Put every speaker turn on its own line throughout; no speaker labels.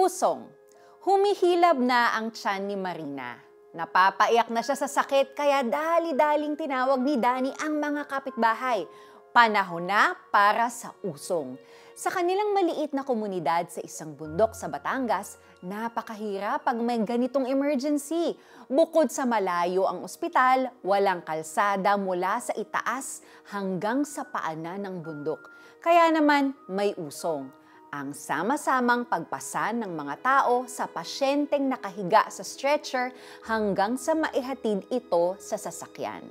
Usong. Humihilab na ang tiyan ni Marina. Napapaiyak na siya sa sakit kaya dali-daling tinawag ni Danny ang mga kapitbahay. Panahon na para sa usong. Sa kanilang maliit na komunidad sa isang bundok sa Batangas, napakahirap pag may ganitong emergency. Bukod sa malayo ang ospital, walang kalsada mula sa itaas hanggang sa paanan ng bundok. Kaya naman may usong. Ang sama-samang pagpasan ng mga tao sa pasyenteng nakahiga sa stretcher hanggang sa maihatid ito sa sasakyan.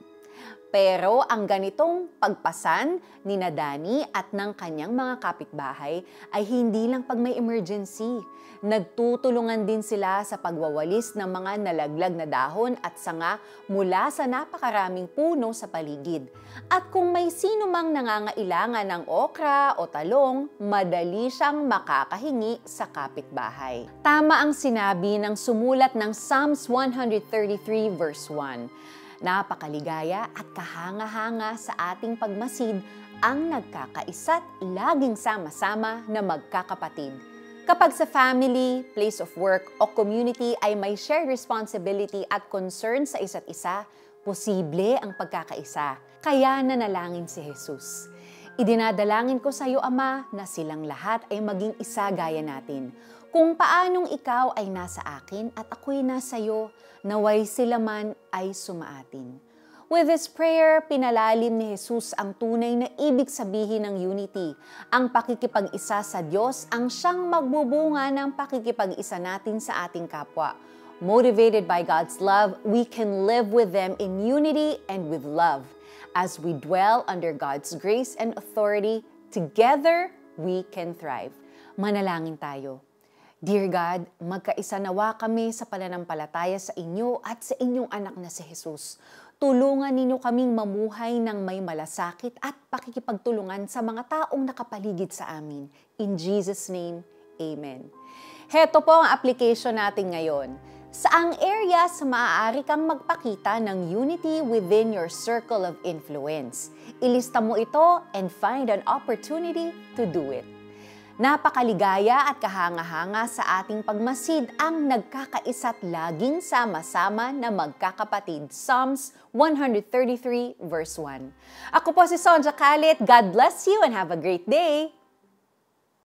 Pero ang ganitong pagpasan ni Danny at ng kanyang mga kapitbahay ay hindi lang pag may emergency. Nagtutulungan din sila sa pagwawalis ng mga nalaglag na dahon at sanga mula sa napakaraming puno sa paligid. At kung may sino mang nangangailangan ng okra o talong, madali siyang makakahingi sa kapitbahay. Tama ang sinabi ng sumulat ng Psalms 133 verse 1. Napakaligaya at kahanga-hanga sa ating pagmasid ang nagkakaisa't laging sama-sama na magkakapatid. Kapag sa family, place of work o community ay may shared responsibility at concern sa isa't isa, posible ang pagkakaisa. Kaya nanalangin si Jesus. Idinadalangin ko sa iyo, Ama, na silang lahat ay maging isa gaya natin. Kung paanong ikaw ay nasa akin at ako'y nasa iyo, naway sila man ay sumaatin. With this prayer, pinalalim ni Jesus ang tunay na ibig sabihin ng unity. Ang pakikipag-isa sa Diyos ang siyang magbubunga ng pakikipag-isa natin sa ating kapwa. Motivated by God's love, we can live with them in unity and with love. As we dwell under God's grace and authority, together we can thrive. Manalangin tayo. Dear God, magkaisa nawa kami sa pananampalataya sa inyo at sa inyong anak na si Jesus. Tulungan ninyo kaming mamuhay ng may malasakit at pakikipagtulungan sa mga taong nakapaligid sa amin. In Jesus' name, Amen. Heto po ang application natin ngayon. Saang areas maaari kang magpakita ng unity within your circle of influence? Ilista mo ito and find an opportunity to do it. Napakaligaya at kahanga-hanga sa ating pagmasid ang nagkakaisa't laging sama-sama na magkakapatid. Psalms 133 verse 1. Ako po si Sonja Kalit. God bless you and have a great day!